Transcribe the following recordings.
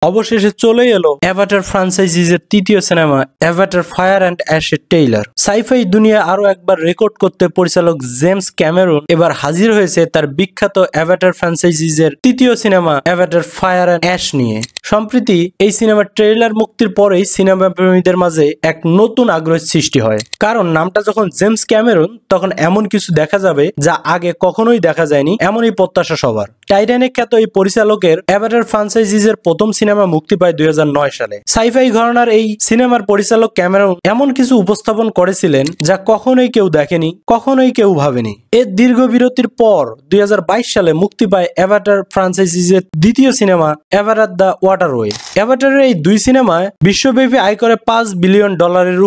অবশেষে চলে এলো অ্যাভাটার ফ্র্যাঞ্চাইজিসের তৃতীয় সিনেমা অ্যাভাটার ফায়ার অ্যান্ড অ্যাশের ট্রেইলার। সাইফাই দুনিয়া আরো একবার রেকর্ড করতে পরিচালক জেমস ক্যামেরন এবার হাজির হয়েছে তার বিখ্যাত অ্যাভাটার ফ্র্যাঞ্চাইজিসের তৃতীয় cinema Avatar Fire and ash নিয়ে। সম্প্রতি এই সিনেমার ট্রেইলার মুক্তির পরেই সিনেমা প্রেমীদের মাঝে এক নতুন আগ্রহের সৃষ্টি হয়, কারণ নামটা যখন জেমস ক্যামেরন তখন এমন কিছু দেখা যাবে যা আগে কখনোই দেখা যায়নি, এমনই প্রত্যাশা সবার। টাইটানিক খ্যাত এই পরিচালকের অ্যাভাটার ফ্র্যাঞ্চাইজিসের প্রথম সিনেমা মুক্তি পায় 2009 সালে। সাইফাই ঘরানার এই সিনেমার পরিচালক ক্যামেরন এমন কিছু উপস্থাপন করেছিলেন যা কখনোই কেউ দেখেনি, কখনোই কেউ ভাবেনি। এর দীর্ঘ বিরতির পর 2022 সালে মুক্তি পায় অ্যাভাটার ফ্র্যাঞ্চাইজিসের দ্বিতীয় সিনেমা অ্যাভাটার দ্য ওয়াটারওয়ে। অ্যাভাটারের এই দুই সিনেমায় বিশ্বব্যাপী আয় করে $5 বিলিয়ন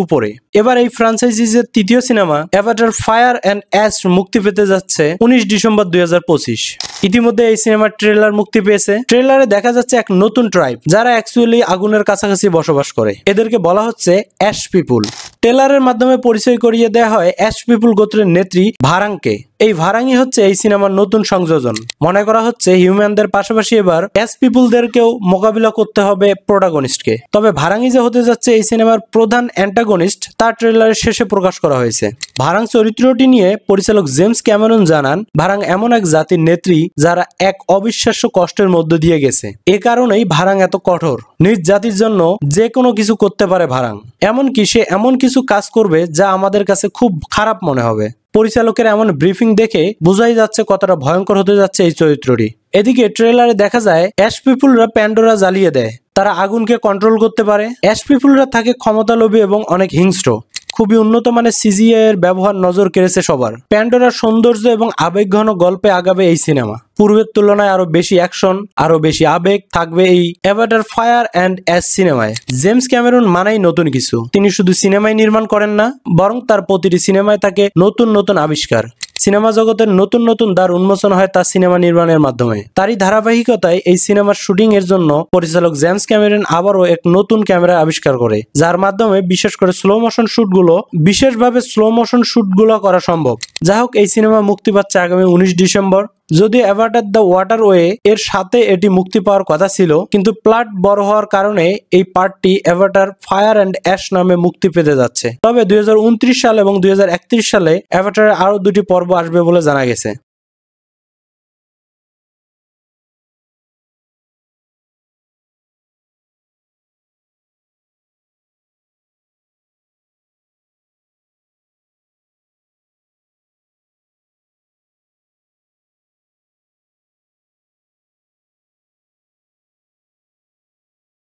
উপরে। এবার এই ফ্র্যাঞ্চাইজিসের তৃতীয় cinema Avatar Fire and ash মুক্তি পেতে যাচ্ছে 19 ডিসেম্বর 2025। ইতিমধ্যে এই সিনেমার ট্রেলার মুক্তি পেয়েছে। ট্রেলারে দেখা যাচ্ছে এক নতুন ট্রাইব যারা অ্যাকচুয়ালি আগুনের কাছাকাছি বসবাস করে, এদেরকে বলা হচ্ছে অ্যাশ পিপুল। ট্রেলারের মাধ্যমে পরিচয় করিয়ে দেওয়া হয় অ্যাশ পিপুল গোত্রের নেত্রী ভারাংকে। এই ভারাঙ্গি হচ্ছে এই সিনেমার নতুন সংযোজন। মনে করা হচ্ছে হিউম্যানদের পাশাপাশি এবার অ্যাশ পিপুলদেরকেও মোকাবিলা করতে হবে প্রোটাগনিস্টকে। তবে ভারাঙ্গি যে হতে যাচ্ছে এই সিনেমার প্রধান অ্যান্টাগনিস্ট তা ট্রেলারের শেষে প্রকাশ করা হয়েছে। ভারাং চরিত্রটি নিয়ে পরিচালক জেমস ক্যামেরন জানান, ভারাং এমন এক জাতির নেত্রী যারা এক অবিশ্বাস্য কষ্টের মধ্য দিয়ে গেছে। এ কারণেই ভারাং এত কঠোর। নিজ জাতির জন্য যে কোনো কিছু করতে পারে ভারাং, এমনকি সে এমন কিছু কাজ করবে যা আমাদের কাছে খুব খারাপ মনে হবে। পরিচালকের এমন ব্রিফিং দেখে বোঝাই যাচ্ছে কতটা ভয়ঙ্কর হতে যাচ্ছে এই চরিত্রটি। এদিকে ট্রেলারে দেখা যায় অ্যাশ পিপুলরা প্যান্ডোরা জ্বালিয়ে দেয়, তারা আগুনকে কন্ট্রোল করতে পারে। অ্যাশ পিপুলরা থাকে ক্ষমতালোভী এবং অনেক হিংস্র। খুবই উন্নত মানের সিজিআই এর ব্যবহার নজর কেড়েছে সবার। প্যান্ডোরার সৌন্দর্য এবং আবেগঘন গল্পে আগাবে এই সিনেমা। পূর্বের তুলনায় আরো বেশি অ্যাকশন, আরো বেশি আবেগ থাকবে এই অ্যাভাটার ফায়ার অ্যান্ড অ্যাশ সিনেমায়। জেমস ক্যামেরন মানেই নতুন কিছু। তিনি শুধু সিনেমাই নির্মাণ করেন না, বরং তার প্রতিটি সিনেমায় থাকে নতুন নতুন আবিষ্কার। সিনেমা জগতের নতুন নতুন দ্বার উন্মোচন হয় তার সিনেমা নির্মাণের মাধ্যমে। তারই ধারাবাহিকতায় এই সিনেমার শুটিং এর জন্য পরিচালক জেমস ক্যামেরন আবারও এক নতুন ক্যামেরা আবিষ্কার করে, যার মাধ্যমে বিশেষ করে স্লো মোশন শুটগুলো করা সম্ভব। যাই হোক, এই সিনেমা মুক্তি পাচ্ছে আগামী 19 ডিসেম্বর। যদিও অ্যাভাটার দ্য ওয়াটারওয়ে এর সাথে এটি মুক্তি পাওয়ার কথা ছিল, কিন্তু প্লট বড় হওয়ার কারণে এই পার্টটি অ্যাভাটার ফায়ার অ্যান্ড অ্যাশ নামে মুক্তি পেতে যাচ্ছে। তবে 2029 সাল এবং 2031 সালে অ্যাভাটারের আরো দুটি পর্ব আসবে বলে জানা গেছে।